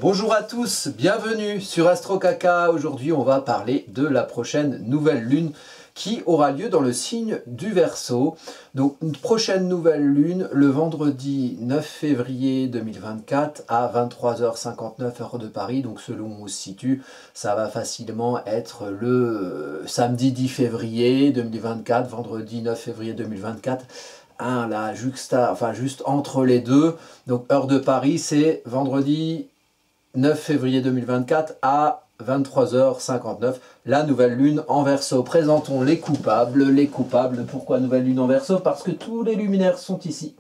Bonjour à tous, bienvenue sur AstroCaca. Aujourd'hui, on va parler de la prochaine nouvelle lune qui aura lieu dans le signe du Verseau. Donc, une prochaine nouvelle lune le vendredi 9 février 2024 à 23h59 heure de Paris. Donc, selon où on se situe, ça va facilement être le samedi 10 février 2024, vendredi 9 février 2024. Là, juste entre les deux. Donc, heure de Paris, c'est vendredi 9 février 2024 à 23h59, la nouvelle lune en Verseau. Présentons les coupables. Les coupables, pourquoi nouvelle lune en Verseau? Parce que tous les luminaires sont ici.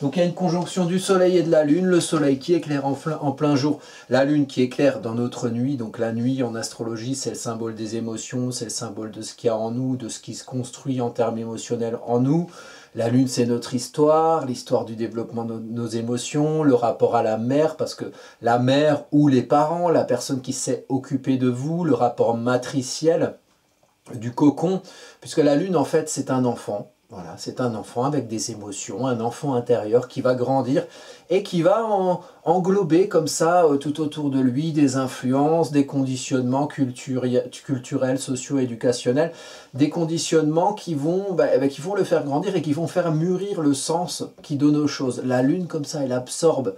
Donc il y a une conjonction du soleil et de la lune, le soleil qui éclaire en plein jour, la lune qui éclaire dans notre nuit. Donc la nuit en astrologie, c'est le symbole des émotions, c'est le symbole de ce qu'il y a en nous, de ce qui se construit en termes émotionnels en nous. La lune, c'est notre histoire, l'histoire du développement de nos émotions, le rapport à la mère, parce que la mère ou les parents, la personne qui s'est occupée de vous, le rapport matriciel du cocon, puisque la lune, en fait, c'est un enfant. Voilà, c'est un enfant avec des émotions, un enfant intérieur qui va grandir et qui va englober comme ça tout autour de lui des influences, des conditionnements culturels, socio-éducationnels, des conditionnements qui vont le faire grandir et qui vont faire mûrir le sens qu'il donne aux choses. La lune comme ça, elle absorbe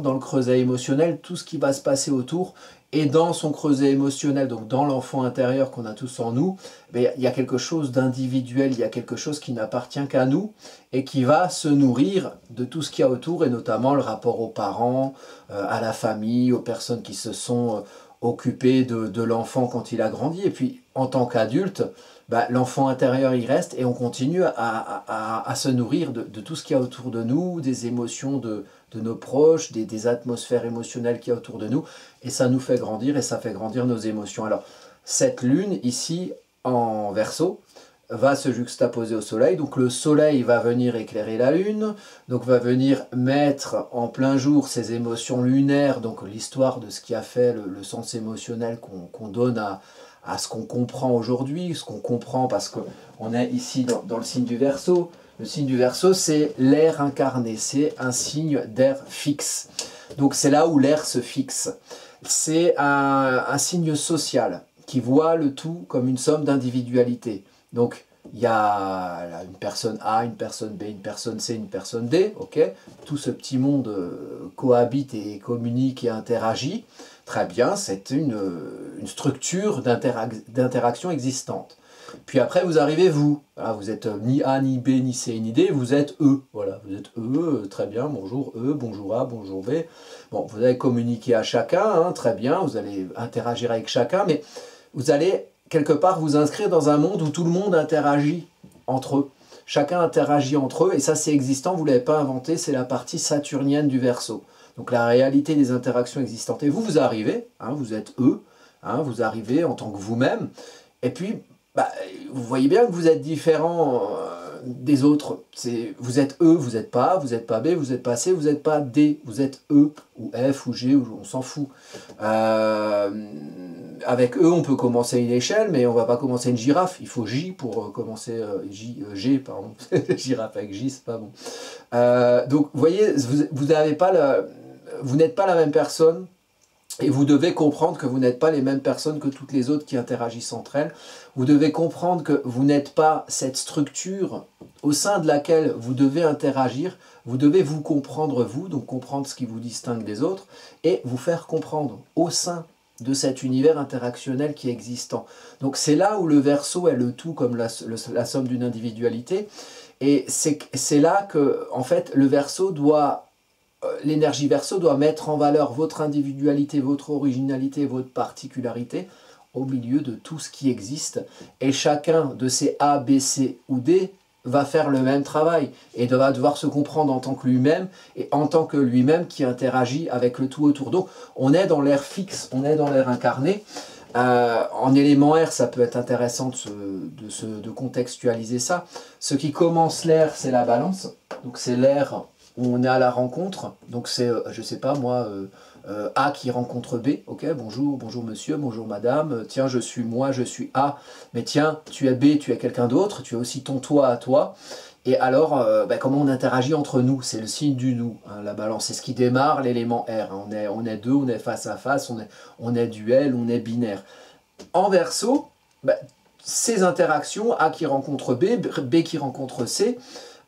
dans le creuset émotionnel tout ce qui va se passer autour. Et dans son creuset émotionnel, donc dans l'enfant intérieur qu'on a tous en nous, il y a quelque chose d'individuel, il y a quelque chose qui n'appartient qu'à nous et qui va se nourrir de tout ce qu'il y a autour, et notamment le rapport aux parents, à la famille, aux personnes qui se sont occupées de l'enfant quand il a grandi. Et puis en tant qu'adulte, l'enfant intérieur il reste et on continue à se nourrir de tout ce qu'il y a autour de nous, des émotions de nos proches, des atmosphères émotionnelles qu'il y a autour de nous, et ça nous fait grandir et ça fait grandir nos émotions. Alors cette lune ici en Verseau va se juxtaposer au soleil, donc le soleil va venir éclairer la lune, donc va venir mettre en plein jour ces émotions lunaires, donc l'histoire de ce qui a fait le sens émotionnel qu'on donne à ce qu'on comprend aujourd'hui, ce qu'on comprend parce qu'on est ici dans le signe du Verseau. Le signe du Verseau, c'est l'air incarné, c'est un signe d'air fixe. Donc c'est là où l'air se fixe. C'est un signe social qui voit le tout comme une somme d'individualité. Donc il y a une personne A, une personne B, une personne C, une personne D. Ok, tout ce petit monde cohabite et communique et interagit. Très bien, c'est une structure d'interaction existante. Puis après, vous arrivez vous. Voilà, vous êtes ni A, ni B, ni C, ni D, vous êtes E. Voilà, vous êtes E, très bien, bonjour E, bonjour A, bonjour B. Bon, vous allez communiquer à chacun, hein, très bien, vous allez interagir avec chacun, mais vous allez quelque part vous inscrire dans un monde où tout le monde interagit entre eux. Chacun interagit entre eux, et ça c'est existant, vous ne l'avez pas inventé, c'est la partie saturnienne du Verseau. Donc la réalité des interactions existantes. Et vous arrivez, hein, vous êtes eux, hein, vous arrivez en tant que vous-même, et puis vous voyez bien que vous êtes différent des autres. Vous êtes E, vous n'êtes pas A, vous n'êtes pas B, vous n'êtes pas C, vous n'êtes pas D, vous êtes E, ou F, ou G, on s'en fout. Avec E, on peut commencer une échelle, mais on ne va pas commencer une girafe. Il faut J pour commencer G, pardon. Girafe avec J, c'est pas bon. Donc, vous voyez, vous n'êtes pas la même personne. Et vous devez comprendre que vous n'êtes pas les mêmes personnes que toutes les autres qui interagissent entre elles. Vous devez comprendre que vous n'êtes pas cette structure au sein de laquelle vous devez interagir. Vous devez vous comprendre vous, donc comprendre ce qui vous distingue des autres, et vous faire comprendre au sein de cet univers interactionnel qui est existant. Donc c'est là où le Verseau est le tout comme la somme d'une individualité. Et c'est là que, en fait, le Verseau doit... L'énergie Verseau doit mettre en valeur votre individualité, votre originalité, votre particularité au milieu de tout ce qui existe. Et chacun de ces A, B, C ou D va faire le même travail et va devoir se comprendre en tant que lui-même et en tant que lui-même qui interagit avec le tout autour. Donc on est dans l'air fixe, on est dans l'air incarné. En élément R, ça peut être intéressant de contextualiser ça. Ce qui commence l'air, c'est la balance. Donc c'est l'air où on est à la rencontre, donc c'est, je sais pas moi, A qui rencontre B, ok, bonjour, bonjour monsieur, bonjour madame, tiens moi, je suis A, mais tiens, tu es B, tu es quelqu'un d'autre, tu es aussi ton toi à toi, Et alors, comment on interagit entre nous? C'est le signe du nous, hein, la balance. C'est ce qui démarre l'élément R. Hein. On est deux, on est face à face, on est duel, on est binaire. En Verseau, ces interactions, A qui rencontre B, B qui rencontre C,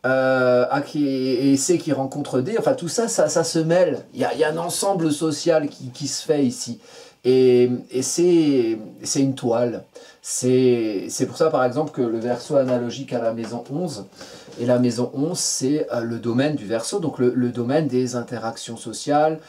et C qui rencontre D, enfin tout ça, ça se mêle. Il y a un ensemble social qui se fait ici. Et c'est une toile. C'est pour ça, par exemple, que le Verseau analogique à la maison 11, et la maison 11, c'est le domaine du Verseau, donc le domaine des interactions sociales,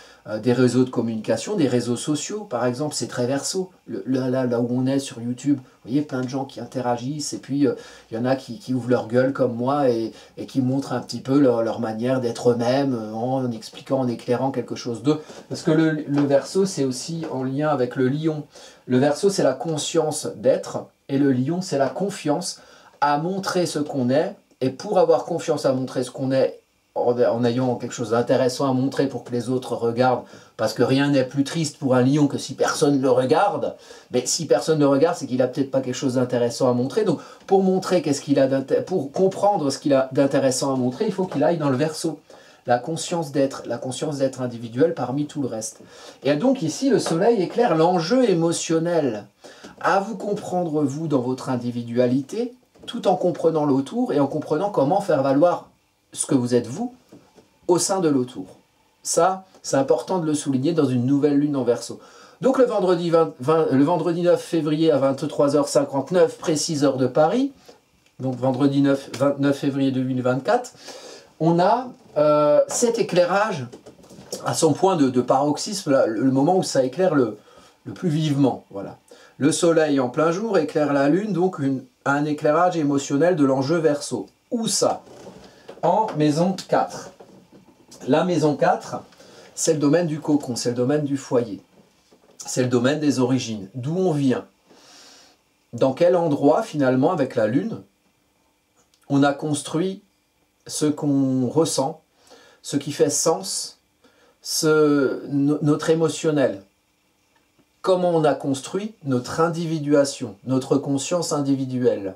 des réseaux de communication, des réseaux sociaux, par exemple, c'est très Verseau. Là où on est sur YouTube, vous voyez, plein de gens qui interagissent, et puis il y en a qui ouvrent leur gueule comme moi, et qui montrent un petit peu leur manière d'être eux-mêmes, en expliquant, en éclairant quelque chose d'eux. Parce que le Verseau, c'est aussi en lien avec le Lion. Le Verseau, c'est la conscience d'être, et le Lion, c'est la confiance à montrer ce qu'on est. Et pour avoir confiance à montrer ce qu'on est, en ayant quelque chose d'intéressant à montrer pour que les autres regardent, parce que rien n'est plus triste pour un lion que si personne ne le regarde, mais si personne ne le regarde, c'est qu'il n'a peut-être pas quelque chose d'intéressant à montrer. Donc pour montrer pour comprendre ce qu'il a d'intéressant à montrer, il faut qu'il aille dans le Verseau. La conscience d'être individuelle parmi tout le reste. Et donc ici, le soleil éclaire l'enjeu émotionnel. À vous comprendre, vous, dans votre individualité, tout en comprenant l'autour et en comprenant comment faire valoir ce que vous êtes vous au sein de l'autour. Ça, c'est important de le souligner dans une nouvelle lune en Verseau. Donc le vendredi 9 février à 23h59, précise heure de Paris, donc vendredi 29 février 2024, on a cet éclairage à son point de paroxysme, là, le moment où ça éclaire le plus vivement. Voilà. Le soleil en plein jour éclaire la lune, donc un éclairage émotionnel de l'enjeu Verseau. Où ça? En maison 4. La maison 4, c'est le domaine du cocon, c'est le domaine du foyer. C'est le domaine des origines, d'où on vient. Dans quel endroit, finalement, avec la lune, on a construit ce qu'on ressent, ce qui fait sens, notre émotionnel. Comment on a construit notre individuation, notre conscience individuelle.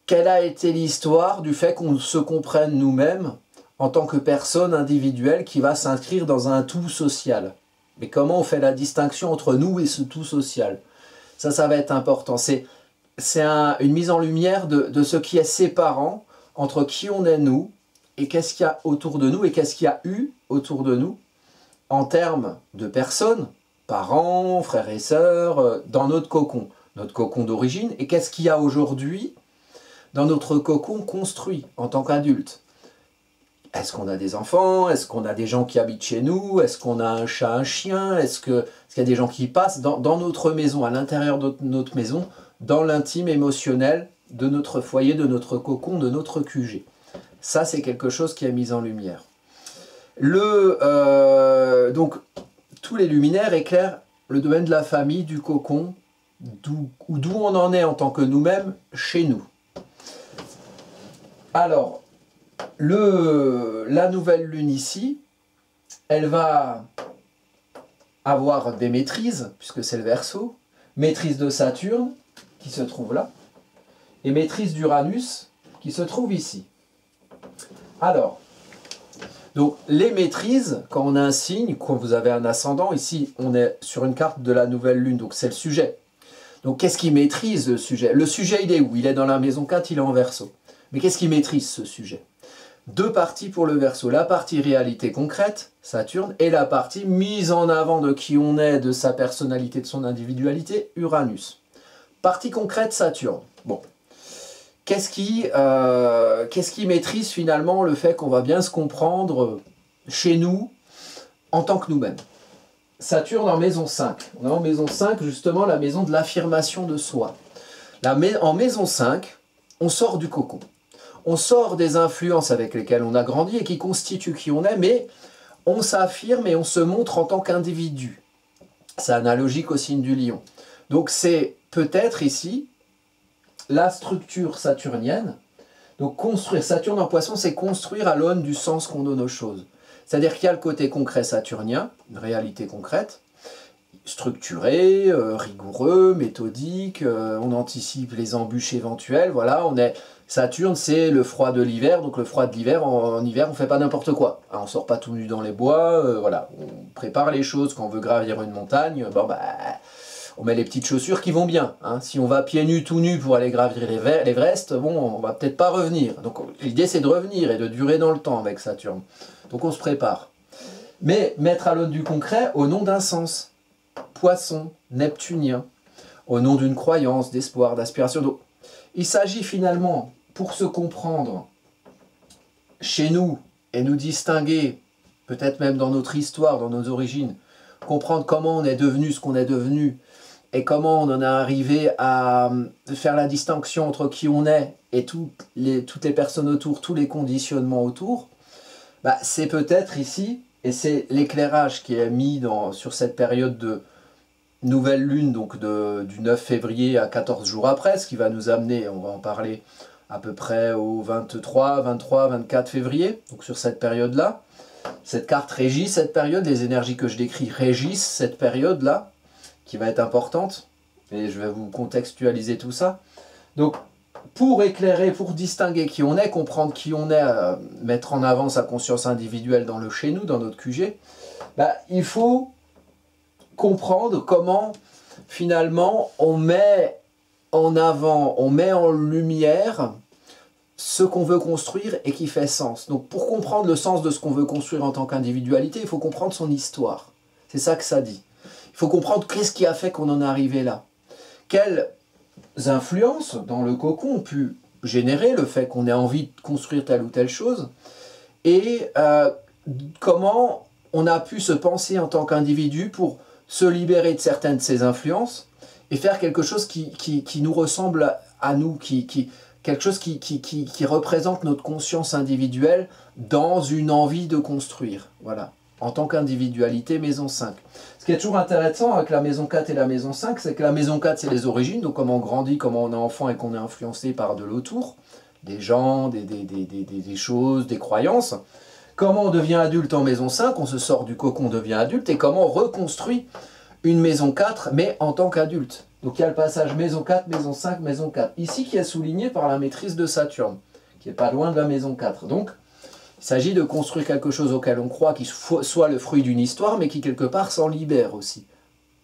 Quelle a été l'histoire du fait qu'on se comprenne nous-mêmes en tant que personne individuelle qui va s'inscrire dans un tout social. Mais comment on fait la distinction entre nous et ce tout social? Ça va être important. C'est une mise en lumière de ce qui est séparant entre qui on est nous et qu'est-ce qu'il y a autour de nous et qu'est-ce qu'il y a eu autour de nous en termes de personnes, parents, frères et sœurs, dans notre cocon d'origine, et qu'est-ce qu'il y a aujourd'hui dans notre cocon construit en tant qu'adulte. Est-ce qu'on a des enfants? Est-ce qu'on a des gens qui habitent chez nous? Est-ce qu'on a un chat, un chien? Est-ce qu'il y a des gens qui passent dans notre maison, à l'intérieur de notre maison, dans l'intime émotionnel de notre foyer, de notre cocon, de notre QG? Ça, c'est quelque chose qui est mis en lumière. Donc, tous les luminaires éclairent le domaine de la famille, du cocon, d'où on en est en tant que nous-mêmes, chez nous. Alors, la nouvelle lune ici, elle va avoir des maîtrises, puisque c'est le Verseau, maîtrise de Saturne, qui se trouve là, et maîtrise d'Uranus, qui se trouve ici. Alors, donc les maîtrises, quand on a un signe, quand vous avez un ascendant, ici on est sur une carte de la nouvelle lune, donc c'est le sujet. Donc qu'est-ce qui maîtrise le sujet? Le sujet, il est où? Il est dans la maison 4, il est en Verseau. Mais qu'est-ce qui maîtrise ce sujet? Deux parties pour le Verseau, la partie réalité concrète, Saturne, et la partie mise en avant de qui on est, de sa personnalité, de son individualité, Uranus. Partie concrète, Saturne. Bon. Qu'est-ce qui maîtrise finalement le fait qu'on va bien se comprendre chez nous en tant que nous-mêmes? Saturne en maison 5. On est en maison 5, justement, la maison de l'affirmation de soi. En maison 5, on sort du cocon. On sort des influences avec lesquelles on a grandi et qui constituent qui on est, mais on s'affirme et on se montre en tant qu'individu. C'est analogique au signe du lion. Donc c'est peut-être ici la structure saturnienne. Donc construire, Saturne en poisson, c'est construire à l'aune du sens qu'on donne aux choses. C'est-à-dire qu'il y a le côté concret saturnien, une réalité concrète, structuré, rigoureux, méthodique, on anticipe les embûches éventuelles, voilà, Saturne, c'est le froid de l'hiver, donc le froid de l'hiver, en hiver, on fait pas n'importe quoi. Hein, on sort pas tout nu dans les bois, voilà, on prépare les choses. Quand on veut gravir une montagne, bon, bah, on met les petites chaussures qui vont bien. Hein. Si on va pieds nus, tout nus pour aller gravir l'Everest, bon, on va peut-être pas revenir. Donc l'idée, c'est de revenir et de durer dans le temps avec Saturne. Donc on se prépare. Mais mettre à l'aune du concret au nom d'un sens. Poisson, neptunien, au nom d'une croyance, d'espoir, d'aspiration. Donc, il s'agit finalement, pour se comprendre chez nous et nous distinguer, peut-être même dans notre histoire, dans nos origines, comprendre comment on est devenu ce qu'on est devenu et comment on en est arrivé à faire la distinction entre qui on est et toutes les personnes autour, tous les conditionnements autour, bah, c'est peut-être ici, et c'est l'éclairage qui est mis sur cette période de nouvelle lune, donc du 9 février à 14 jours après, ce qui va nous amener, on va en parler à peu près au 23, 24 février, donc sur cette période-là. Cette carte régit cette période, les énergies que je décris régissent cette période-là, qui va être importante, et je vais vous contextualiser tout ça. Donc, pour éclairer, pour distinguer qui on est, comprendre qui on est, mettre en avant sa conscience individuelle dans le chez nous, dans notre QG, bah, il faut comprendre comment, finalement, on met en avant, on met en lumière ce qu'on veut construire et qui fait sens. Donc, pour comprendre le sens de ce qu'on veut construire en tant qu'individualité, il faut comprendre son histoire. C'est ça que ça dit. Il faut comprendre qu'est-ce qui a fait qu'on en est arrivé là. Quelles influences dans le cocon ont pu générer le fait qu'on ait envie de construire telle ou telle chose et comment on a pu se penser en tant qu'individu pour se libérer de certaines de ces influences et faire quelque chose qui nous ressemble à nous, quelque chose qui représente notre conscience individuelle dans une envie de construire. Voilà. En tant qu'individualité, maison 5. Ce qui est toujours intéressant avec la maison 4 et la maison 5, c'est que la maison 4, c'est les origines, donc comment on grandit, comment on est enfant et qu'on est influencé par de l'autour, des gens, des choses, des croyances. Comment on devient adulte en maison 5, on se sort du cocon, on devient adulte, et comment on reconstruit une maison 4, mais en tant qu'adulte. Donc il y a le passage maison 4, maison 5, maison 4. Ici qui est souligné par la maîtrise de Saturne, qui n'est pas loin de la maison 4. Donc, il s'agit de construire quelque chose auquel on croit, qui soit le fruit d'une histoire, mais qui quelque part s'en libère aussi.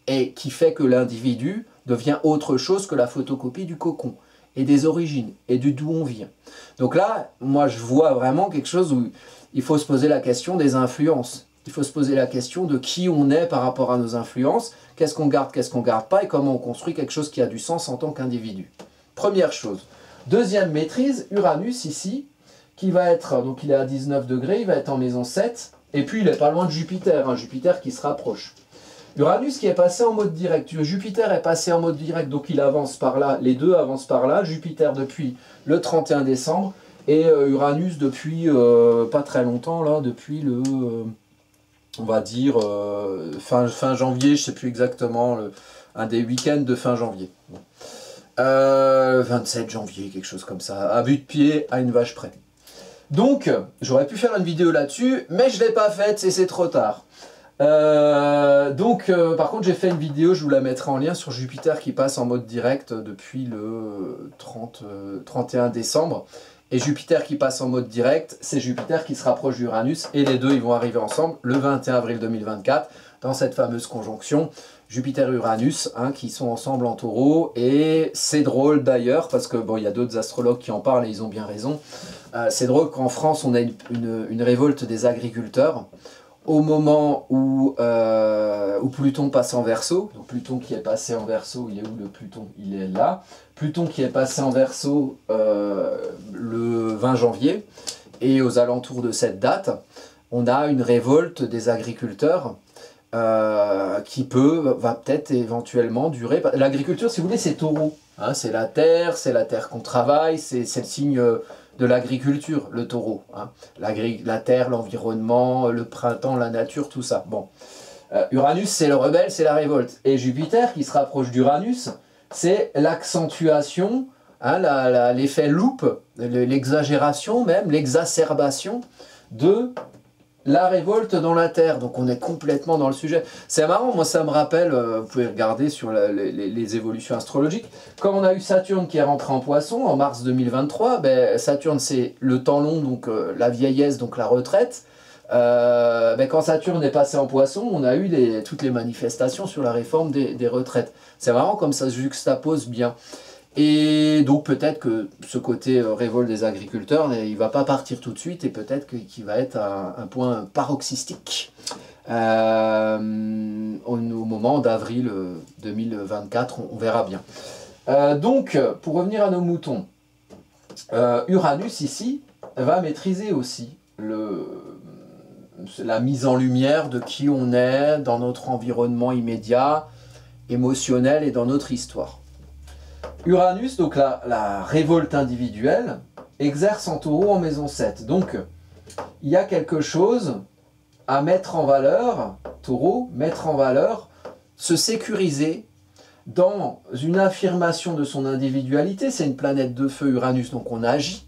Et qui fait que l'individu devient autre chose que la photocopie du cocon, et des origines, et d'où on vient. Donc là, moi je vois vraiment quelque chose où il faut se poser la question des influences. Il faut se poser la question de qui on est par rapport à nos influences, qu'est-ce qu'on garde pas, et comment on construit quelque chose qui a du sens en tant qu'individu. Première chose. Deuxième maîtrise, Uranus ici, qui va être, donc il est à 19 degrés, il va être en maison 7, et puis il n'est pas loin de Jupiter, hein, Jupiter qui se rapproche. Uranus qui est passé en mode direct, Jupiter est passé en mode direct, donc il avance par là, les deux avancent par là, Jupiter depuis le 31 décembre, et Uranus depuis pas très longtemps, là, depuis le, on va dire, fin janvier, je ne sais plus exactement, un des week-ends de fin janvier. Bon. 27 janvier, quelque chose comme ça, à vue de pied, à une vache près. Donc, j'aurais pu faire une vidéo là-dessus, mais je ne l'ai pas faite et c'est trop tard. Par contre, j'ai fait une vidéo, je vous la mettrai en lien, sur Jupiter qui passe en mode direct depuis le 31 décembre. Et Jupiter qui passe en mode direct, c'est Jupiter qui se rapproche d'Uranus, et les deux ils vont arriver ensemble le 21 avril 2024, dans cette fameuse conjonction Jupiter-Uranus, hein, qui sont ensemble en taureau. Et c'est drôle d'ailleurs, parce que bon, il y a d'autres astrologues qui en parlent et ils ont bien raison. C'est drôle qu'en France, on a une révolte des agriculteurs au moment où Pluton passe en Verseau. Donc Pluton qui est passé en Verseau, il est où le Pluton? Il est là. Pluton qui est passé en Verseau le 20 janvier. Et aux alentours de cette date, on a une révolte des agriculteurs qui va peut-être éventuellement durer. L'agriculture, si vous voulez, c'est taureau. Hein, c'est la terre qu'on travaille, c'est le signe de l'agriculture, le taureau. Hein. La terre, l'environnement, le printemps, la nature, tout ça. Bon. Uranus, c'est le rebelle, c'est la révolte. Et Jupiter, qui se rapproche d'Uranus, c'est l'accentuation, hein, l'effet loupe, l'exagération même, l'exacerbation de la révolte dans la Terre, donc on est complètement dans le sujet. C'est marrant, moi ça me rappelle, vous pouvez regarder sur les évolutions astrologiques, comme on a eu Saturne qui est rentré en Poisson en mars 2023, ben, Saturne c'est le temps long, donc la vieillesse, donc la retraite. Ben, quand Saturne est passé en Poisson, on a eu toutes les manifestations sur la réforme des retraites. C'est marrant comme ça se juxtapose bien. Et donc peut-être que ce côté révolte des agriculteurs, il ne va pas partir tout de suite et peut-être qu'il va être un point paroxystique au moment d'avril 2024, on verra bien. Donc, pour revenir à nos moutons, Uranus ici va maîtriser aussi la mise en lumière de qui on est dans notre environnement immédiat, émotionnel et dans notre histoire. Uranus, donc la révolte individuelle, exerce en Taureau en maison 7. Donc, il y a quelque chose à mettre en valeur, Taureau, mettre en valeur, se sécuriser dans une affirmation de son individualité. C'est une planète de feu, Uranus, donc on agit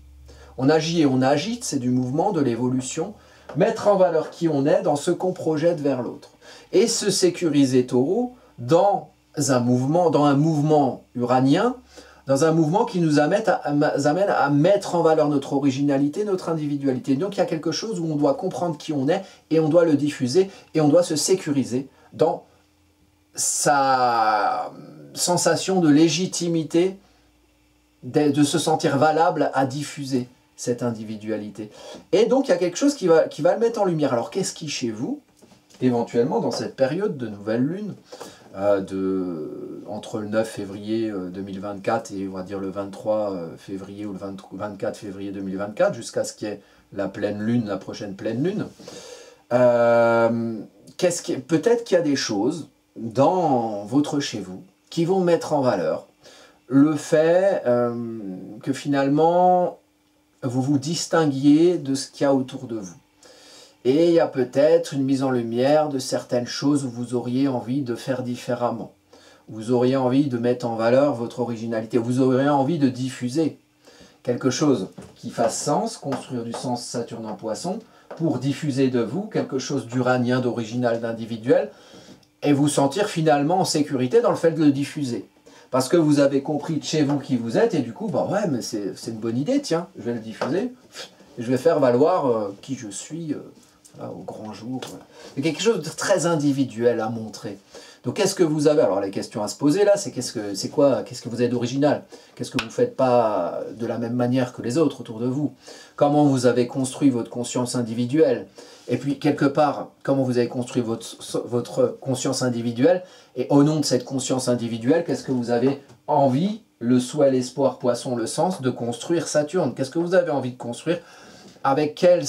et on agite, c'est du mouvement, de l'évolution. Mettre en valeur qui on est dans ce qu'on projette vers l'autre. Et se sécuriser, Taureau, dans un mouvement uranien, dans un mouvement qui nous amène à mettre en valeur notre originalité, notre individualité. Donc il y a quelque chose où on doit comprendre qui on est et on doit le diffuser et on doit se sécuriser dans sa sensation de légitimité, de se sentir valable à diffuser cette individualité. Et donc il y a quelque chose qui va le mettre en lumière. Alors qu'est-ce qui chez vous, éventuellement dans cette période de nouvelle lune, entre le 9 février 2024 et on va dire le 23 février ou le 24 février 2024 jusqu'à ce qu'il y ait la pleine lune, la prochaine pleine lune, peut-être qu'il y a des choses dans votre chez vous qui vont mettre en valeur le fait que finalement vous vous distinguiez de ce qu'il y a autour de vous. Et il y a peut-être une mise en lumière de certaines choses où vous auriez envie de faire différemment. Vous auriez envie de mettre en valeur votre originalité. Vous auriez envie de diffuser quelque chose qui fasse sens, construire du sens Saturne en Poisson, pour diffuser de vous quelque chose d'uranien, d'original, d'individuel, et vous sentir finalement en sécurité dans le fait de le diffuser. Parce que vous avez compris de chez vous qui vous êtes, et du coup, bah ouais, mais c'est une bonne idée, tiens, je vais le diffuser, et je vais faire valoir qui je suis au grand jour. Voilà. Il y a quelque chose de très individuel à montrer. Donc qu'est-ce que vous avez? Alors les questions à se poser là, c'est qu'est-ce que vous êtes d'original? Qu'est-ce que vous ne faites pas de la même manière que les autres autour de vous? Comment vous avez construit votre conscience individuelle? Et puis quelque part, comment vous avez construit votre conscience individuelle? Et au nom de cette conscience individuelle, qu'est-ce que vous avez envie, le souhait, l'espoir, Poisson, le sens, de construire Saturne? Qu'est-ce que vous avez envie de construire? Avec quel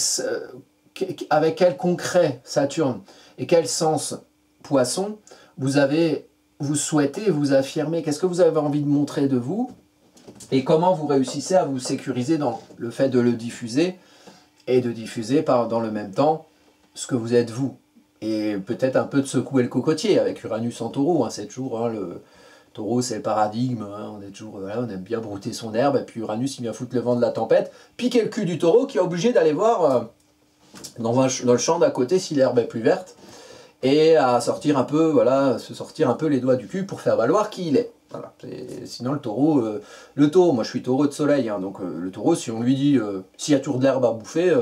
concret Saturne et quel sens Poisson vous souhaitez vous affirmer? Qu'est-ce que vous avez envie de montrer de vous? Et comment vous réussissez à vous sécuriser dans le fait de le diffuser et de diffuser dans le même temps ce que vous êtes vous? Et peut-être un peu de secouer le cocotier avec Uranus en Taureau. Hein, c'est toujours le Taureau, c'est le paradigme. Hein, on est toujours voilà, on aime bien brouter son herbe. Et puis Uranus, il vient foutre le vent de la tempête, piquer le cul du Taureau qui est obligé d'aller voir dans le champ d'à côté si l'herbe est plus verte. Et à sortir un peu, voilà, se sortir un peu les doigts du cul pour faire valoir qui il est. Voilà. Sinon le taureau, moi je suis taureau de soleil, hein, donc le taureau, si on lui dit s'il y a toujours de l'herbe à bouffer,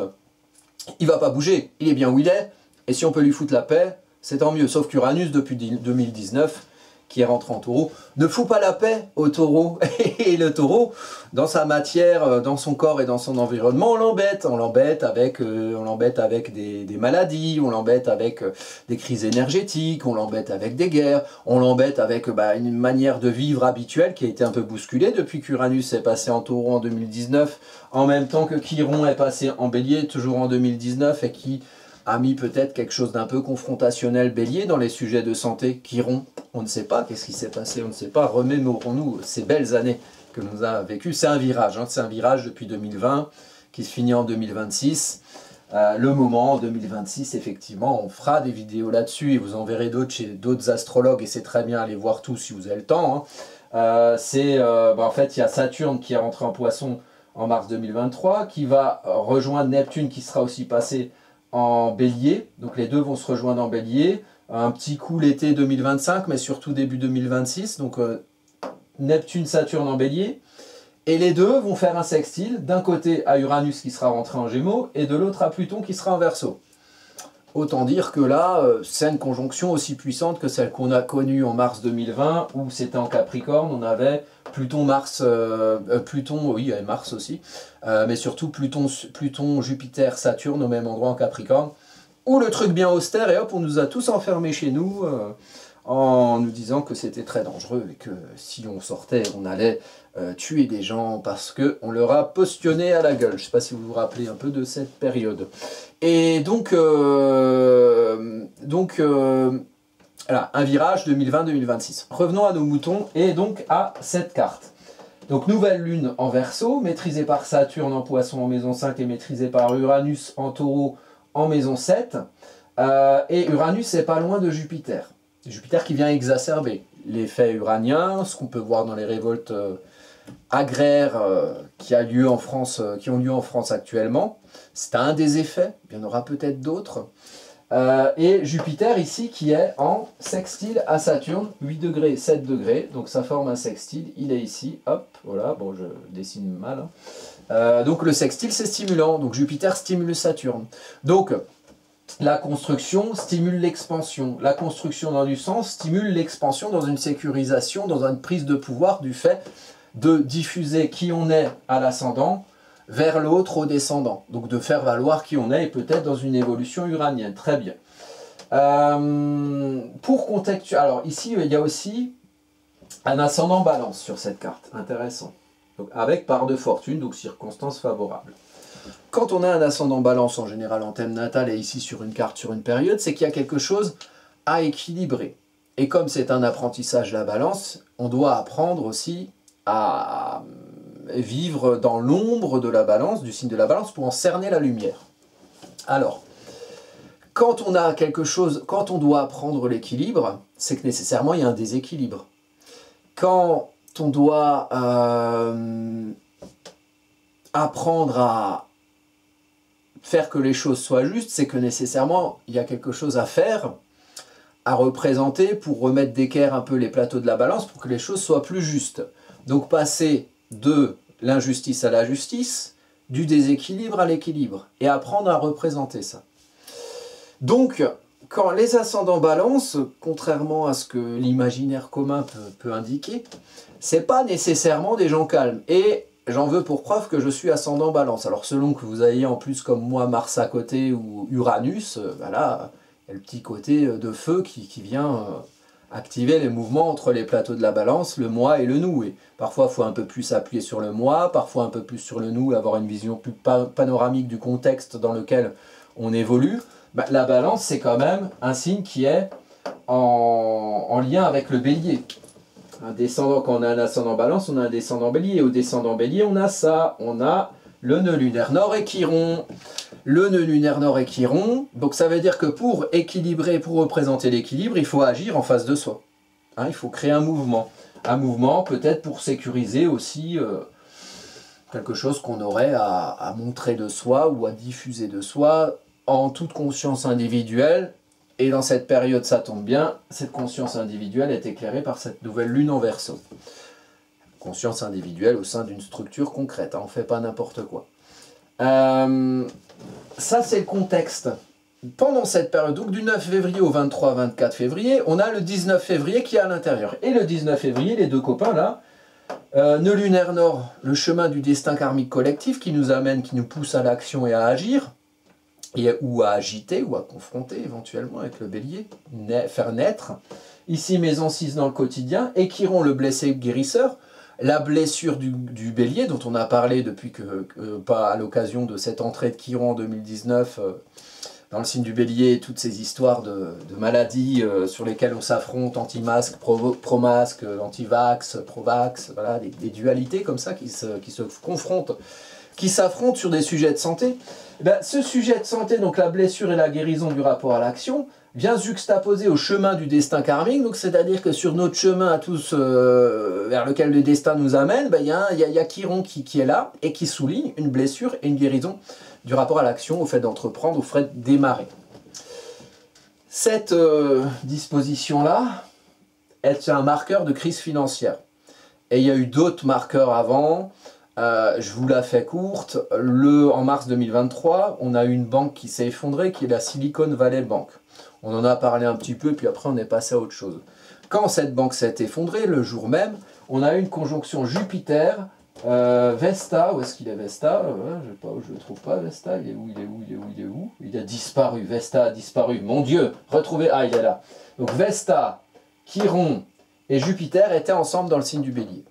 il va pas bouger, il est bien où il est, et si on peut lui foutre la paix, c'est tant mieux. Sauf qu'Uranus, depuis 2019, qui est rentré en taureau, ne fout pas la paix au taureau. Et le taureau, dans sa matière, dans son corps et dans son environnement, on l'embête. On l'embête avec des maladies, on l'embête avec des crises énergétiques, on l'embête avec des guerres, on l'embête avec une manière de vivre habituelle qui a été un peu bousculée depuis qu'Uranus est passé en taureau en 2019, en même temps que Chiron est passé en bélier, toujours en 2019, et qui a mis peut-être quelque chose d'un peu confrontationnel bélier dans les sujets de santé. Chiron, on ne sait pas, qu'est-ce qui s'est passé, on ne sait pas, remémorons-nous ces belles années que nous a vécues. C'est un virage, hein, c'est un virage depuis 2020 qui se finit en 2026. Le moment, en 2026, effectivement, on fera des vidéos là-dessus et vous en verrez d'autres chez d'autres astrologues et c'est très bien, allez voir tout si vous avez le temps. Hein. En fait, il y a Saturne qui est rentré en Poisson en mars 2023, qui va rejoindre Neptune qui sera aussi passé en bélier, donc les deux vont se rejoindre en bélier, un petit coup l'été 2025, mais surtout début 2026, donc Neptune, Saturne en bélier, et les deux vont faire un sextile, d'un côté à Uranus qui sera rentré en Gémeaux, et de l'autre à Pluton qui sera en Verseau. Autant dire que là, c'est une conjonction aussi puissante que celle qu'on a connue en mars 2020, où c'était en Capricorne, on avait Pluton, Mars, Pluton, oui, il y avait Mars aussi, mais surtout Pluton, Jupiter, Saturne au même endroit en Capricorne, où le truc bien austère, et hop, on nous a tous enfermés chez nous, en nous disant que c'était très dangereux, et que si on sortait, on allait tuer des gens, parce qu'on leur a postionné à la gueule. Je ne sais pas si vous vous rappelez un peu de cette période. Et donc voilà, un virage 2020-2026. Revenons à nos moutons et donc à cette carte. Donc nouvelle lune en Verseau, maîtrisée par Saturne en Poisson en maison 5 et maîtrisée par Uranus en Taureau en maison 7. Et Uranus c'est pas loin de Jupiter. Jupiter qui vient exacerber l'effet uranien, ce qu'on peut voir dans les révoltes agraires qui ont lieu en France actuellement. C'est un des effets, il y en aura peut-être d'autres. Et Jupiter ici qui est en sextile à Saturne, 8 degrés, 7 degrés, donc ça forme un sextile, il est ici, hop, voilà, bon je dessine mal. Donc le sextile c'est stimulant, donc Jupiter stimule Saturne. Donc la construction stimule l'expansion, la construction dans du sens stimule l'expansion dans une sécurisation, dans une prise de pouvoir du fait de diffuser qui on est à l'ascendant vers l'autre au descendant. Donc de faire valoir qui on est et peut-être dans une évolution uranienne. Très bien. Pour contextualiser, alors ici il y a aussi un ascendant balance sur cette carte. Intéressant. Donc, avec part de fortune, donc circonstances favorables. Quand on a un ascendant balance en général en thème natal et ici sur une carte, sur une période, c'est qu'il y a quelque chose à équilibrer. Et comme c'est un apprentissage la balance, on doit apprendre aussi à vivre dans l'ombre de la balance, du signe de la balance, pour en cerner la lumière. Alors, quand on a quelque chose, quand on doit apprendre l'équilibre, c'est que nécessairement il y a un déséquilibre. Quand on doit apprendre à faire que les choses soient justes, c'est que nécessairement il y a quelque chose à faire, à représenter pour remettre d'équerre un peu les plateaux de la balance pour que les choses soient plus justes. Donc passer de l'injustice à la justice, du déséquilibre à l'équilibre, et apprendre à représenter ça. Donc, quand les ascendants balance, contrairement à ce que l'imaginaire commun peut indiquer, c'est pas nécessairement des gens calmes. Et j'en veux pour preuve que je suis ascendant balance. Alors selon que vous ayez en plus comme moi Mars à côté ou Uranus, voilà, il y a le petit côté de feu qui vient activer les mouvements entre les plateaux de la balance, le moi et le nous. Et parfois, il faut un peu plus appuyer sur le moi, parfois un peu plus sur le nous, avoir une vision plus panoramique du contexte dans lequel on évolue. Bah, la balance, c'est quand même un signe qui est en lien avec le bélier. Un descendant, quand on a un ascendant balance, on a un descendant bélier. Au descendant bélier, on a ça, on a le nœud lunaire nord et Chiron. Le nœud lunaire nord et Chiron, donc ça veut dire que pour équilibrer, pour représenter l'équilibre, il faut agir en face de soi. Hein, il faut créer un mouvement. Un mouvement peut-être pour sécuriser aussi quelque chose qu'on aurait à montrer de soi ou à diffuser de soi en toute conscience individuelle. Et dans cette période, ça tombe bien, cette conscience individuelle est éclairée par cette nouvelle lune en Verseau. Conscience individuelle au sein d'une structure concrète, hein, on ne fait pas n'importe quoi. Ça, c'est le contexte. Pendant cette période, donc du 9 février au 23-24 février, on a le 19 février qui est à l'intérieur. Et le 19 février, les deux copains là, nœud lunaire nord, le chemin du destin karmique collectif qui nous amène, qui nous pousse à l'action et à agir, ou à agiter, ou à confronter éventuellement avec le bélier, faire naître. Ici, maison 6 dans le quotidien, et Chiron, le blessé guérisseur, la blessure du bélier, dont on a parlé depuis pas à l'occasion de cette entrée de Chiron en 2019, dans le signe du bélier, toutes ces histoires de maladies sur lesquelles on s'affronte, anti-masque, pro-masque, anti-vax, pro-vax, voilà, des dualités comme ça qui se confrontent, qui s'affrontent sur des sujets de santé. Et bien, ce sujet de santé, donc la blessure et la guérison du rapport à l'action, vient juxtaposer au chemin du destin karmique, donc c'est-à-dire que sur notre chemin à tous vers lequel le destin nous amène, ben, y a Chiron qui est là et qui souligne une blessure et une guérison du rapport à l'action, au fait d'entreprendre, au fait de démarrer. Cette disposition-là, c'est un marqueur de crise financière. Et il y a eu d'autres marqueurs avant. Je vous la fais courte. En mars 2023, on a eu une banque qui s'est effondrée, qui est la Silicon Valley Bank. On en a parlé un petit peu, puis après on est passé à autre chose. Quand cette banque s'est effondrée, le jour même, on a eu une conjonction Jupiter, Vesta. Où est-ce qu'il est Vesta? Je ne le trouve pas, Vesta. Il est où? Il a disparu. Vesta a disparu. Mon Dieu, retrouvez. Ah, il est là. Donc Vesta, Chiron et Jupiter étaient ensemble dans le signe du Bélier.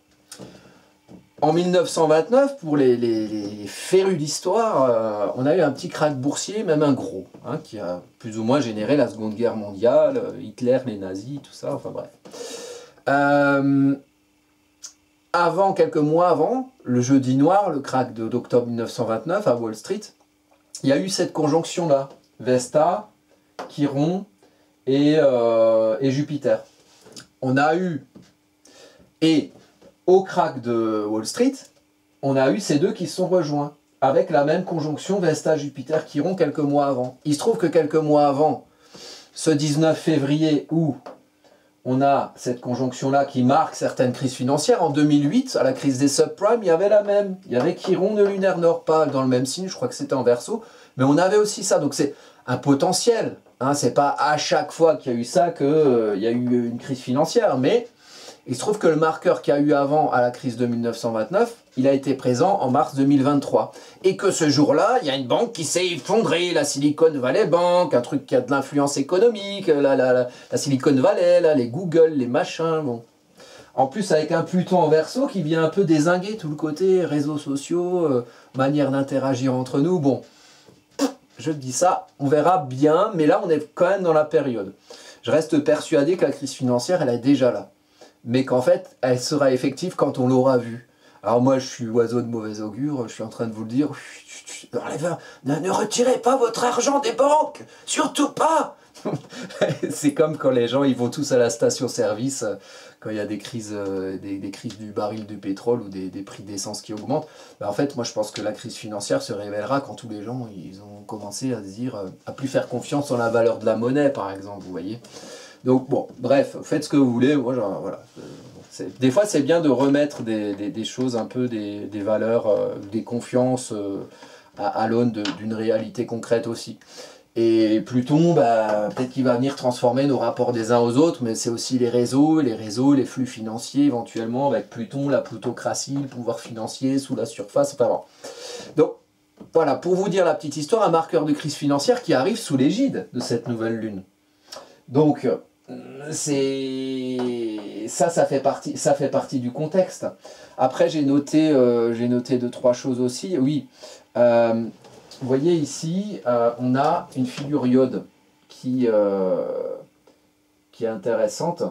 En 1929, pour les férus d'histoire, on a eu un petit krach boursier, même un gros, hein, qui a plus ou moins généré la Seconde Guerre mondiale, Hitler, les nazis, tout ça, enfin bref. Quelques mois avant, le jeudi noir, le krach d'octobre 1929 à Wall Street, il y a eu cette conjonction-là, Vesta, Chiron et Jupiter. On a eu, et au krach de Wall Street, on a eu ces deux qui se sont rejoints, avec la même conjonction Vesta-Jupiter-Chiron quelques mois avant. Il se trouve que quelques mois avant, ce 19 février, où on a cette conjonction-là qui marque certaines crises financières, en 2008, à la crise des subprimes, il y avait la même. Il y avait Chiron de lunaire nord, pas dans le même signe, je crois que c'était en Verseau, mais on avait aussi ça, donc c'est un potentiel. Hein, c'est pas à chaque fois qu'il y a eu ça qu'il y a eu une crise financière, mais il se trouve que le marqueur qu'il y a eu avant à la crise de 1929, il a été présent en mars 2023. Et que ce jour-là, il y a une banque qui s'est effondrée, la Silicon Valley Bank, un truc qui a de l'influence économique, la Silicon Valley, là, les Google, les machins, bon. En plus, avec un Pluton en Verseau qui vient un peu dézinguer tout le côté réseaux sociaux, manière d'interagir entre nous, bon. Je dis ça, on verra bien, mais là, on est quand même dans la période. Je reste persuadé que la crise financière, elle est déjà là. Mais qu'en fait, elle sera effective quand on l'aura vue. Alors moi, je suis oiseau de mauvais augure, je suis en train de vous le dire. Ne retirez pas votre argent des banques, surtout pas. C'est comme quand les gens ils vont tous à la station-service, quand il y a des crises, des crises du baril du pétrole ou des prix d'essence qui augmentent. Ben en fait, moi je pense que la crise financière se révélera quand tous les gens ils ont commencé à se dire, à plus faire confiance en la valeur de la monnaie, par exemple, vous voyez. Donc bon, bref, faites ce que vous voulez. Moi, genre, voilà. Des fois, c'est bien de remettre des choses, un peu des valeurs, des confiances à l'aune d'une réalité concrète aussi. Et Pluton, bah, peut-être qu'il va venir transformer nos rapports des uns aux autres, mais c'est aussi les réseaux, les flux financiers éventuellement, avec Pluton, la plutocratie, le pouvoir financier sous la surface, enfin bon. Donc, voilà, pour vous dire la petite histoire, un marqueur de crise financière qui arrive sous l'égide de cette nouvelle lune. Donc, ça fait partie du contexte. Après, j'ai noté 2-3 choses aussi. Oui, vous voyez ici, on a une figure iode qui est intéressante.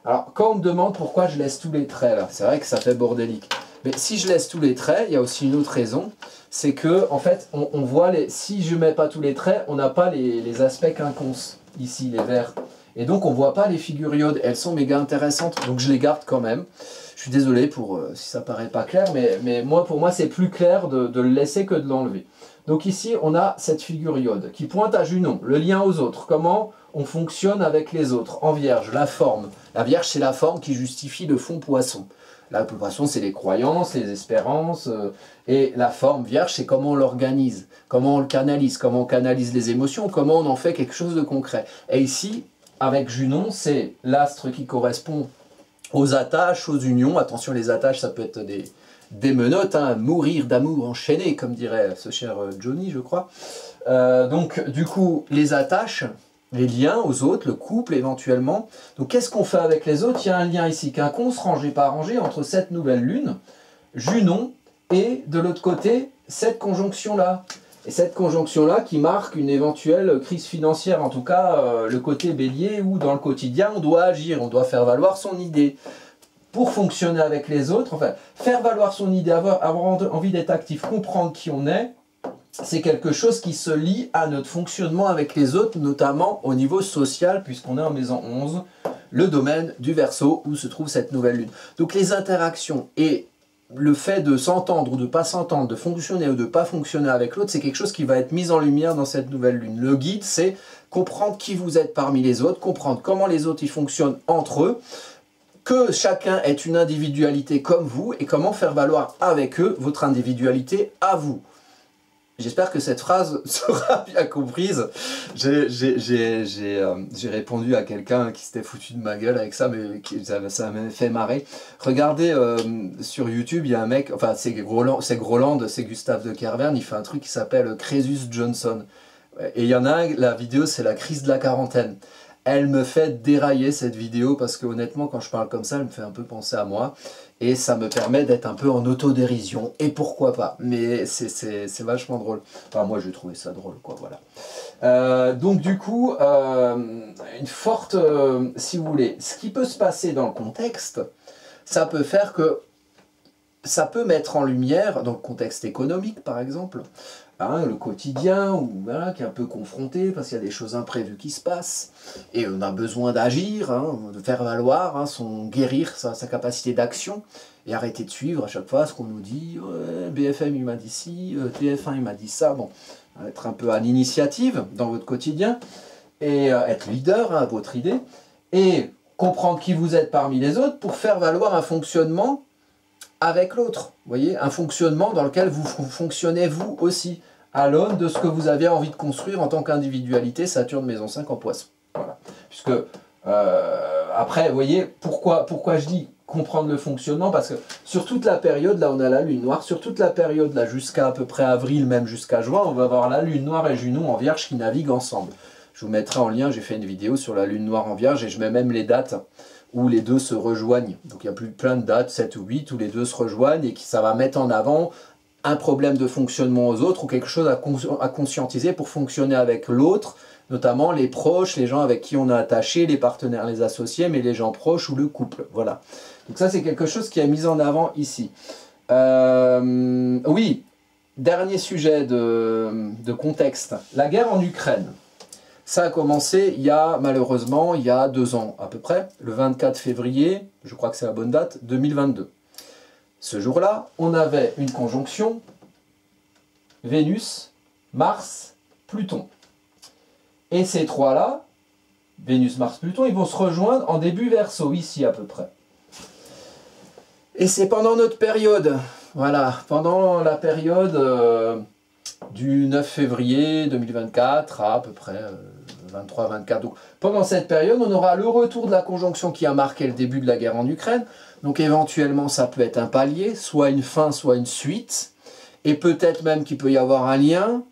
Alors, quand on me demande pourquoi je laisse tous les traits là, c'est vrai que ça fait bordélique. Mais si je laisse tous les traits, il y a aussi une autre raison, c'est que en fait, on voit si je mets pas tous les traits, on n'a pas les aspects quinconces ici, les verts. Et donc on ne voit pas les figures iodes, elles sont méga intéressantes, donc je les garde quand même. Je suis désolé si ça paraît pas clair, mais pour moi c'est plus clair de le laisser que de l'enlever. Donc ici on a cette figure iode qui pointe à Junon, le lien aux autres, comment on fonctionne avec les autres. En Vierge, la forme. La Vierge c'est la forme qui justifie le fond Poisson. Là, le Poisson c'est les croyances, les espérances, et la forme Vierge c'est comment on l'organise, comment on le canalise, comment on canalise les émotions, comment on en fait quelque chose de concret. Et ici, avec Junon, c'est l'astre qui correspond aux attaches, aux unions. Attention, les attaches, ça peut être des menottes, hein, mourir d'amour enchaîné, comme dirait ce cher Johnny, je crois. Donc, du coup, les attaches, les liens aux autres, le couple éventuellement. Donc, qu'est-ce qu'on fait avec les autres? Il y a un lien ici, quinconce, rangé par rangé, entre cette nouvelle lune, Junon, et de l'autre côté, cette conjonction-là. Et cette conjonction-là qui marque une éventuelle crise financière, en tout cas le côté bélier, où dans le quotidien on doit agir, on doit faire valoir son idée. Pour fonctionner avec les autres, enfin, faire valoir son idée, avoir envie d'être actif, comprendre qui on est, c'est quelque chose qui se lie à notre fonctionnement avec les autres, notamment au niveau social, puisqu'on est en maison 11, le domaine du Verseau, où se trouve cette nouvelle lune. Donc les interactions et le fait de s'entendre ou de pas s'entendre, de fonctionner ou de pas fonctionner avec l'autre, c'est quelque chose qui va être mis en lumière dans cette nouvelle lune. Le guide, c'est comprendre qui vous êtes parmi les autres, comprendre comment les autres ils fonctionnent entre eux, que chacun est une individualité comme vous et comment faire valoir avec eux votre individualité à vous. J'espère que cette phrase sera bien comprise. J'ai répondu à quelqu'un qui s'était foutu de ma gueule avec ça, mais ça m'a fait marrer. Regardez sur YouTube, il y a un mec, enfin c'est Groland, c'est Gustave de Kervern, il fait un truc qui s'appelle Crésus Johnson. Et il y en a un, la vidéo c'est la crise de la quarantaine. Elle me fait dérailler cette vidéo parce que honnêtement quand je parle comme ça, elle me fait un peu penser à moi. Et ça me permet d'être un peu en autodérision, et pourquoi pas. Mais c'est vachement drôle. Enfin, moi, j'ai trouvé ça drôle, quoi, voilà. Donc, du coup, une forte... si vous voulez, ce qui peut se passer dans le contexte, ça peut faire que... Ça peut mettre en lumière, dans le contexte économique, par exemple, hein, le quotidien, ou, voilà, qui est un peu confronté, parce qu'il y a des choses imprévues qui se passent, et on a besoin d'agir, hein, de faire valoir, hein, guérir sa capacité d'action, et arrêter de suivre à chaque fois ce qu'on nous dit, ouais, BFM il m'a dit ci, TF1 il m'a dit ça, bon, être un peu à l'initiative dans votre quotidien, et être leader hein, à votre idée, et comprendre qui vous êtes parmi les autres pour faire valoir un fonctionnement avec l'autre, vous voyez, un fonctionnement dans lequel vous fonctionnez vous aussi, à l'aune de ce que vous avez envie de construire en tant qu'individualité, Saturne Maison 5 en Poisson. Voilà. Puisque, après, vous voyez, pourquoi je dis comprendre le fonctionnement, parce que sur toute la période, là on a la Lune Noire, sur toute la période, là jusqu'à à peu près avril, même jusqu'à juin, on va avoir la Lune Noire et Junon en Vierge qui naviguent ensemble. Je vous mettrai en lien, j'ai fait une vidéo sur la Lune Noire en Vierge et je mets même les dates où les deux se rejoignent. Donc il y a plein de dates, 7 ou 8, où les deux se rejoignent et ça va mettre en avant un problème de fonctionnement aux autres ou quelque chose à conscientiser pour fonctionner avec l'autre, notamment les proches, les gens avec qui on est attaché, les partenaires, les associés, mais les gens proches ou le couple. Voilà. Donc ça c'est quelque chose qui est mis en avant ici. Oui, dernier sujet de contexte, la guerre en Ukraine. Ça a commencé malheureusement, il y a 2 ans à peu près, le 24 février, je crois que c'est la bonne date, 2022. Ce jour-là, on avait une conjonction Vénus, Mars, Pluton. Et ces trois-là, Vénus, Mars, Pluton, ils vont se rejoindre en début Verseau, ici à peu près. Et c'est pendant notre période, voilà, pendant la période du 9 février 2024 à peu près 23-24. Donc, pendant cette période, on aura le retour de la conjonction qui a marqué le début de la guerre en Ukraine. Donc éventuellement, ça peut être un palier, soit une fin, soit une suite. Et peut-être même qu'il peut y avoir un lien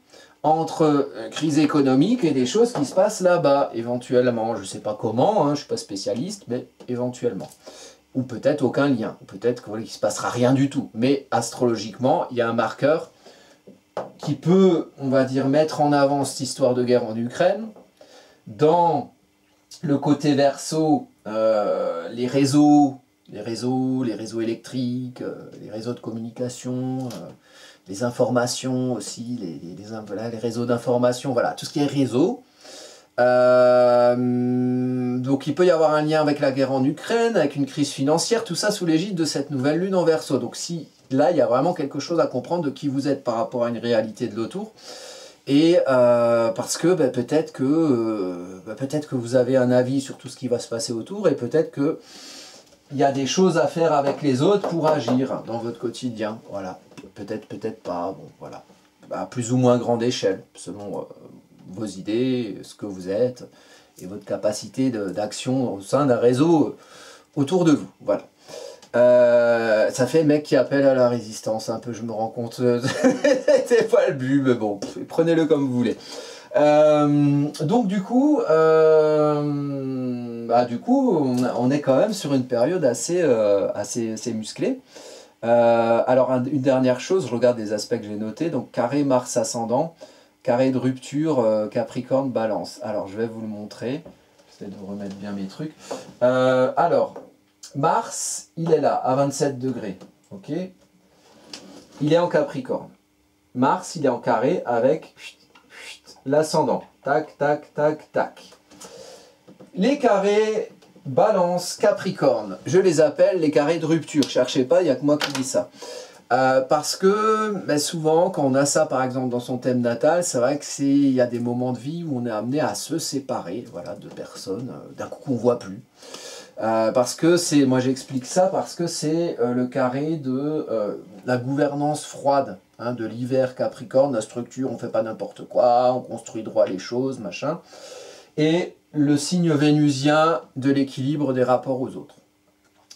entre crise économique et des choses qui se passent là-bas, éventuellement. Je ne sais pas comment, hein, je ne suis pas spécialiste, mais éventuellement. Ou peut-être aucun lien, peut-être qu'il ne se passera rien du tout. Mais astrologiquement, il y a un marqueur qui peut, on va dire, mettre en avant cette histoire de guerre en Ukraine. Dans le côté Verseau, les réseaux électriques, les réseaux de communication, les informations aussi, les réseaux d'information, voilà, tout ce qui est réseau. Donc il peut y avoir un lien avec la guerre en Ukraine, avec une crise financière, tout ça sous l'égide de cette nouvelle lune en Verseau. Donc si là, il y a vraiment quelque chose à comprendre de qui vous êtes par rapport à une réalité de l'autour. Et parce que peut-être que vous avez un avis sur tout ce qui va se passer autour et peut-être qu'il y a des choses à faire avec les autres pour agir dans votre quotidien. Voilà. Peut-être pas. Bon, voilà. À plus ou moins grande échelle, selon vos idées, ce que vous êtes et votre capacité d'action au sein d'un réseau autour de vous. Voilà. Ça fait mec qui appelle à la résistance un peu, je me rends compte, c'était pas le but, mais bon, prenez-le comme vous voulez. Donc du coup, on est quand même sur une période assez musclée. Alors une dernière chose, je regarde les aspects que j'ai notés, donc carré Mars ascendant, carré de rupture Capricorne Balance. Alors je vais vous le montrer, j'essaie de vous remettre bien mes trucs. Alors, Mars, il est là, à 27 degrés, ok. Il est en Capricorne. Mars, il est en carré avec l'ascendant. Tac, tac, tac, tac. Les carrés, Balance, Capricorne, je les appelle les carrés de rupture. Cherchez pas, il n'y a que moi qui dis ça. Parce que souvent, quand on a ça par exemple dans son thème natal, c'est vrai qu'il y a des moments de vie où on est amené à se séparer, voilà, de personnes, d'un coup qu'on ne voit plus. Parce que c'est, moi j'explique ça parce que c'est le carré de la gouvernance froide, hein, de l'hiver Capricorne, la structure, on ne fait pas n'importe quoi, on construit droit les choses, machin. Et le signe vénusien de l'équilibre des rapports aux autres.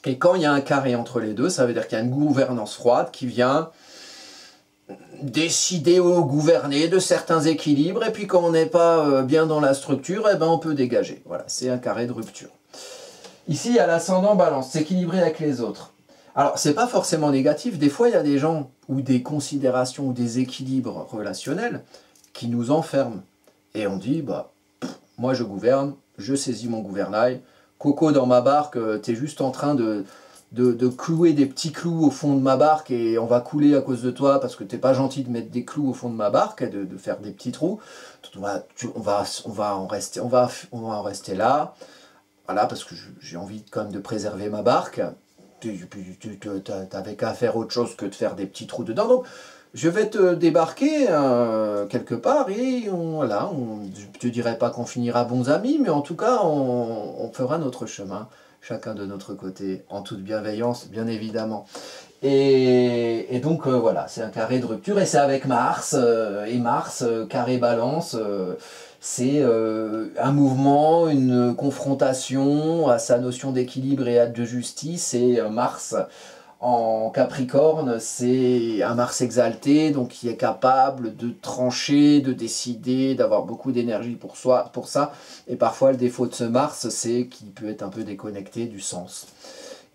Et quand il y a un carré entre les deux, ça veut dire qu'il y a une gouvernance froide qui vient décider ou gouverner de certains équilibres, et puis quand on n'est pas bien dans la structure, eh ben on peut dégager. Voilà, c'est un carré de rupture. Ici, il y a l'ascendant balance, s'équilibrer avec les autres. Alors, c'est pas forcément négatif, des fois il y a des gens ou des considérations ou des équilibres relationnels qui nous enferment. Et on dit, bah, moi je gouverne, je saisis mon gouvernail, Coco dans ma barque, tu es juste en train de clouer des petits clous au fond de ma barque et on va couler à cause de toi parce que t'es pas gentil de mettre des clous au fond de ma barque et de faire des petits trous. On va en rester là, voilà, parce que j'ai envie quand même de préserver ma barque. T'avais qu'à faire autre chose que de faire des petits trous dedans. Donc, je vais te débarquer quelque part et voilà, je ne te dirai pas qu'on finira bons amis, mais en tout cas, on fera notre chemin, chacun de notre côté, en toute bienveillance, bien évidemment. Et donc, voilà, c'est un carré de rupture, et c'est avec Mars, et Mars, carré balance, c'est un mouvement, une confrontation à sa notion d'équilibre et de justice, et Mars en Capricorne, c'est un Mars exalté, donc qui est capable de trancher, de décider, d'avoir beaucoup d'énergie pour ça. Et parfois, le défaut de ce Mars, c'est qu'il peut être un peu déconnecté du sens.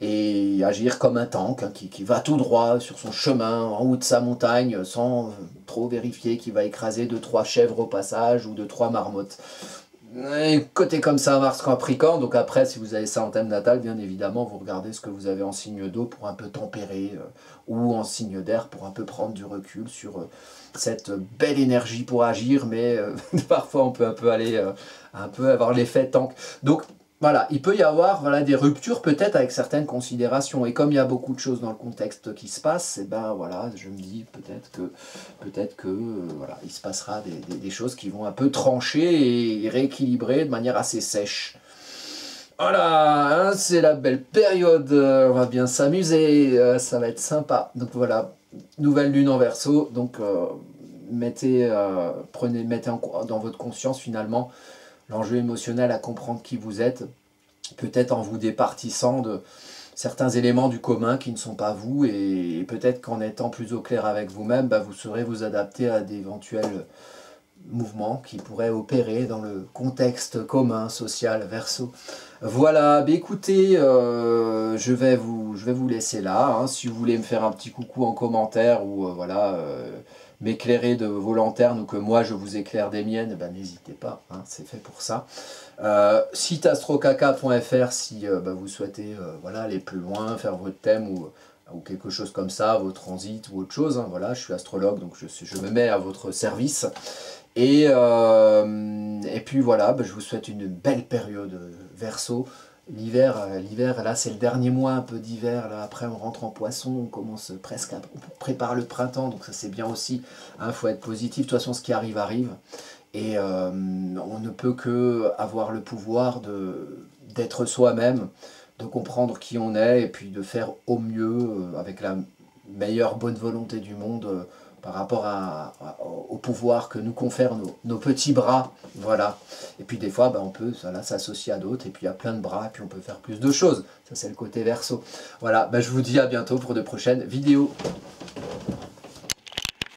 Et agir comme un tank, hein, qui va tout droit sur son chemin, en haut de sa montagne, sans trop vérifier qu'il va écraser 2-3 chèvres au passage ou 2-3 marmottes. Et côté comme ça, Mars Capricorne, donc après, si vous avez ça en thème natal, bien évidemment, vous regardez ce que vous avez en signe d'eau pour un peu tempérer, ou en signe d'air pour un peu prendre du recul sur cette belle énergie pour agir, mais parfois on peut un peu aller, un peu avoir l'effet tank. Donc voilà, il peut y avoir des ruptures peut-être avec certaines considérations. Et comme il y a beaucoup de choses dans le contexte qui se passent, et ben voilà, je me dis peut-être que voilà, il se passera des choses qui vont un peu trancher et rééquilibrer de manière assez sèche. Voilà, hein, c'est la belle période, on va bien s'amuser, ça va être sympa. Donc voilà, nouvelle lune en Verseau, donc mettez dans votre conscience finalement l'enjeu émotionnel à comprendre qui vous êtes, peut-être en vous départissant de certains éléments du commun qui ne sont pas vous, et peut-être qu'en étant plus au clair avec vous-même, vous saurez vous adapter à d'éventuels mouvements qui pourraient opérer dans le contexte commun, social, Verseau. Voilà, écoutez, je vais vous laisser là, hein. Si vous voulez me faire un petit coucou en commentaire ou m'éclairer de vos lanternes ou que moi je vous éclaire des miennes, n'hésitez pas, hein, c'est fait pour ça. Site astrocaca.fr si vous souhaitez aller plus loin, faire votre thème ou quelque chose comme ça, vos transits ou autre chose, hein. Voilà, je suis astrologue, donc je me mets à votre service. Et puis voilà, je vous souhaite une belle période Verseau. L'hiver, là c'est le dernier mois un peu d'hiver, là après on rentre en poisson, on commence presque on prépare le printemps, donc ça c'est bien aussi, hein, faut être positif, de toute façon ce qui arrive arrive, et on ne peut que avoir le pouvoir d'être soi-même, de comprendre qui on est, et puis de faire au mieux avec la meilleure bonne volonté du monde, par rapport au pouvoir que nous confèrent nos petits bras, voilà. Et puis des fois, on peut s'associer à d'autres, et puis il y a plein de bras, et puis on peut faire plus de choses. Ça, c'est le côté Verseau. Voilà, je vous dis à bientôt pour de prochaines vidéos.